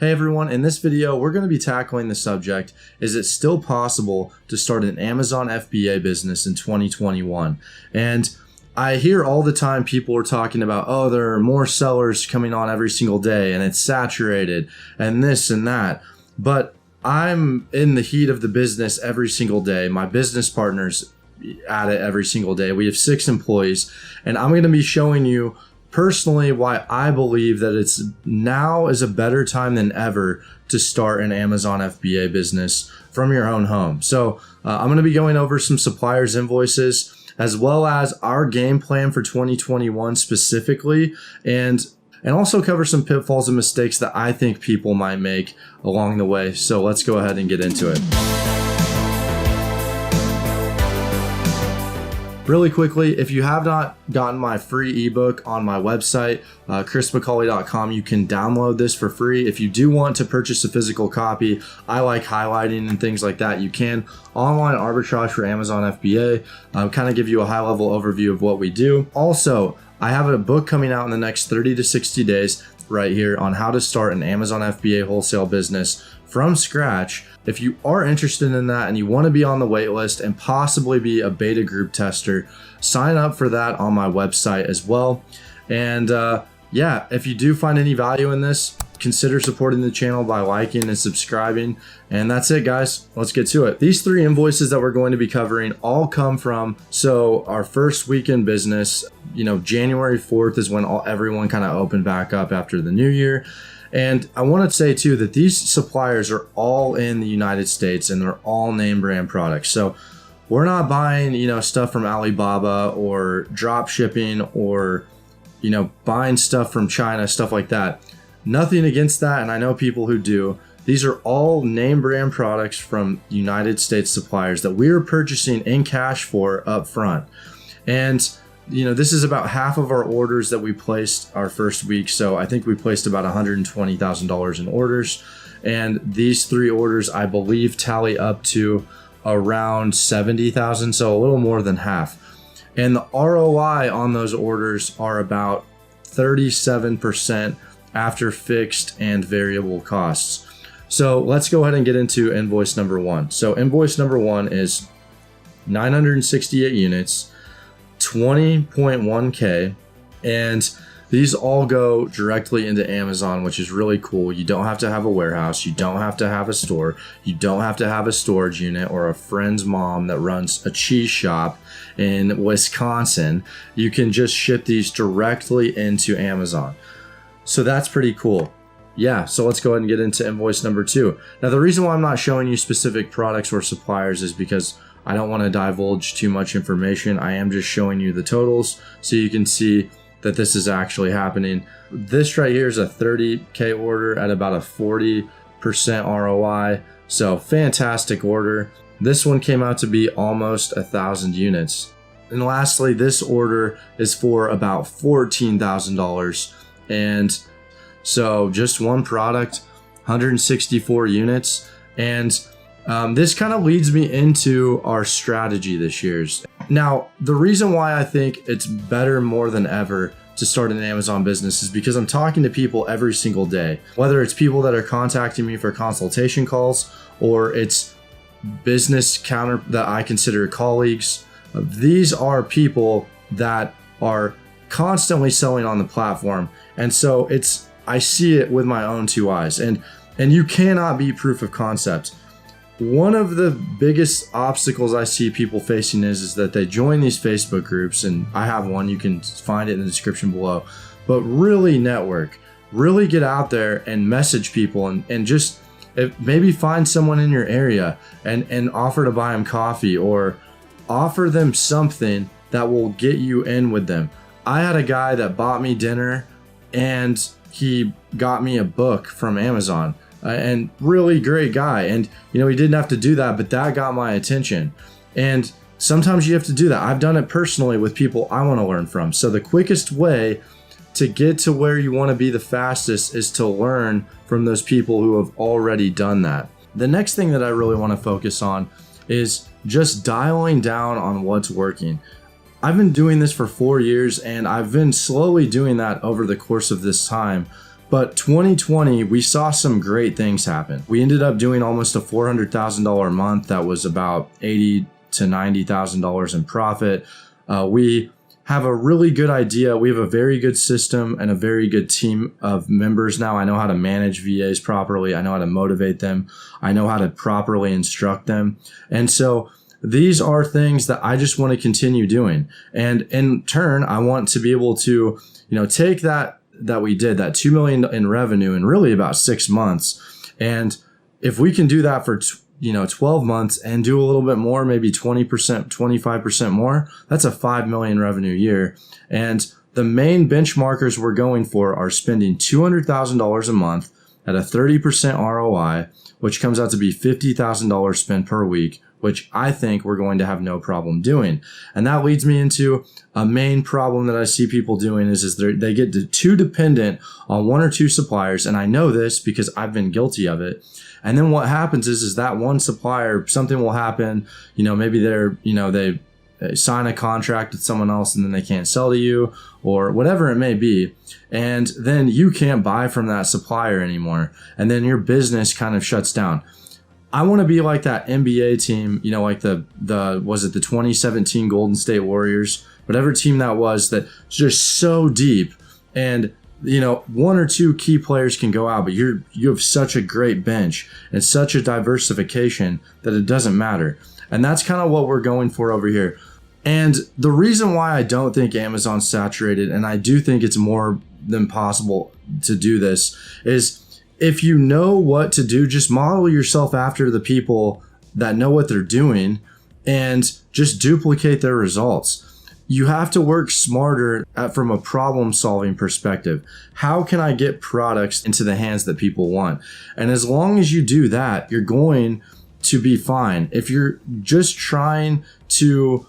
Hey everyone, in this video, we're going to be tackling the subject, is it still possible to start an Amazon FBA business in 2021? And I hear all the time people are talking about, oh, there are more sellers coming on every single day and it's saturated and this and that. But I'm in the heat of the business every single day. My business partner's at it every single day. We have 6 employees, and I'm going to be showing you personally why I believe that it's now is a better time than ever to start an Amazon FBA business from your own home. So I'm going to be going over some suppliers invoices as well as our game plan for 2021 specifically, and also cover some pitfalls and mistakes that I think people might make along the way. So let's go ahead and get into it. Really quickly, if you have not gotten my free ebook on my website, chrismccaulley.com, you can download this for free. If you do want to purchase a physical copy, I like highlighting and things like that. You can. Online arbitrage for Amazon FBA, kind of give you a high level overview of what we do. Also, I have a book coming out in the next 30 to 60 days right here on how to start an Amazon FBA wholesale business from scratch. If you are interested in that and you want to be on the wait list and possibly be a beta group tester, sign up for that on my website as well. And yeah, if you do find any value in this, consider supporting the channel by liking and subscribing. And that's it, guys. Let's get to it. These 3 invoices that we're going to be covering all come from, so our first week in business, January 4th is when everyone kind of opened back up after the new year. And I want to say too that these suppliers are all in the United States and they're all name brand products. So we're not buying, stuff from Alibaba or drop shipping or, buying stuff from China, stuff like that. Nothing against that. And I know people who do. These are all name brand products from United States suppliers that we're purchasing in cash for up front. And this is about half of our orders that we placed our first week. So I think we placed about $120,000 in orders. And these 3 orders, I believe, tally up to around 70,000. So a little more than half. And the ROI on those orders are about 37% after fixed and variable costs. So let's go ahead and get into invoice number 1. So invoice number 1 is 968 units. 20.1K, and these all go directly into Amazon, which is really cool. You don't have to have a warehouse, you don't have to have a store, you don't have to have a storage unit or a friend's mom that runs a cheese shop in Wisconsin. You can just ship these directly into Amazon. So that's pretty cool. Yeah, so let's go ahead and get into invoice number 2. Now, the reason why I'm not showing you specific products or suppliers is because I don't want to divulge too much information. I am just showing you the totals so you can see that this is actually happening. This right here is a 30K order at about a 40% ROI. So fantastic order. This one came out to be almost 1,000 units. And lastly, this order is for about $14,000. And so just one product, 164 units. And this kind of leads me into our strategy this year's. Now, the reason why I think it's better more than ever to start an Amazon business is because I'm talking to people every single day, whether it's people that are contacting me for consultation calls or it's business counter that I consider colleagues. These are people that are constantly selling on the platform. And so I see it with my own 2 eyes, and you cannot beat proof of concept. One of the biggest obstacles I see people facing is that they join these Facebook groups, and I have one, you can find it in the description below, but really network, really get out there and message people and just maybe find someone in your area and offer to buy them coffee or offer them something that will get you in with them. I had a guy that bought me dinner and he got me a book from Amazon. And really great guy. And, he didn't have to do that, but that got my attention. And sometimes you have to do that. I've done it personally with people I want to learn from. So the quickest way to get to where you want to be the fastest is to learn from those people who have already done that. The next thing that I really want to focus on is just dialing down on what's working. I've been doing this for 4 years and I've been slowly doing that over the course of this time. But 2020, we saw some great things happen. We ended up doing almost a $400,000 a month. That was about $80,000 to $90,000 in profit. We have a really good idea. We have a very good system and a very good team of members now. I know how to manage VAs properly. I know how to motivate them. I know how to properly instruct them. And so these are things that I just want to continue doing. And in turn, I want to be able to, take that we did, that $2 million in revenue in really about 6 months. And if we can do that for 12 months and do a little bit more, maybe 20%, 25% more, that's a $5 million revenue year. And the main benchmarkers we're going for are spending $200,000 a month at a 30% ROI, which comes out to be $50,000 spent per week, which I think we're going to have no problem doing. And that leads me into a main problem that I see people doing is they get too dependent on one or two suppliers. And I know this because I've been guilty of it. And then what happens is that one supplier, something will happen, maybe they sign a contract with someone else and then they can't sell to you or whatever it may be. And then you can't buy from that supplier anymore. And then your business kind of shuts down. I want to be like that NBA team, like was it the 2017 Golden State Warriors, whatever team that was, that's just so deep. And one or two key players can go out, but you have such a great bench and such a diversification that it doesn't matter. And that's kind of what we're going for over here. And the reason why I don't think Amazon's saturated, and I do think it's more than possible to do this, is if you know what to do, just model yourself after the people that know what they're doing and just duplicate their results. You have to work smarter from a problem-solving perspective. How can I get products into the hands that people want? And as long as you do that, you're going to be fine. If you're just trying to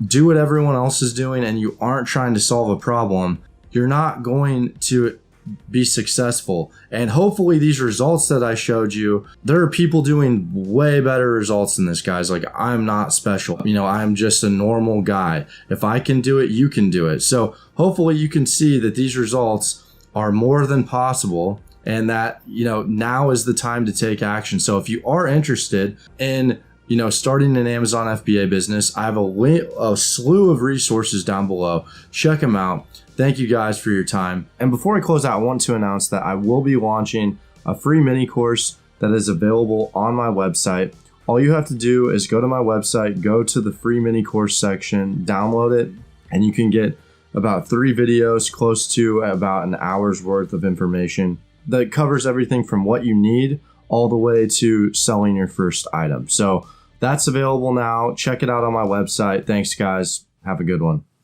do what everyone else is doing and you aren't trying to solve a problem, you're not going to be successful. And hopefully these results that I showed you, there are people doing way better results than this, guys. Like, I'm not special. I'm just a normal guy. If I can do it, you can do it. So hopefully you can see that these results are more than possible and that, now is the time to take action. So if you are interested in starting an Amazon FBA business, I have a slew of resources down below. Check them out. Thank you guys for your time. And before I close out, I want to announce that I will be launching a free mini course that is available on my website. All you have to do is go to my website, go to the free mini course section, download it, and you can get about 3 videos, close to about an hour's worth of information that covers everything from what you need all the way to selling your first item. So that's available now. Check it out on my website. Thanks, guys. Have a good one.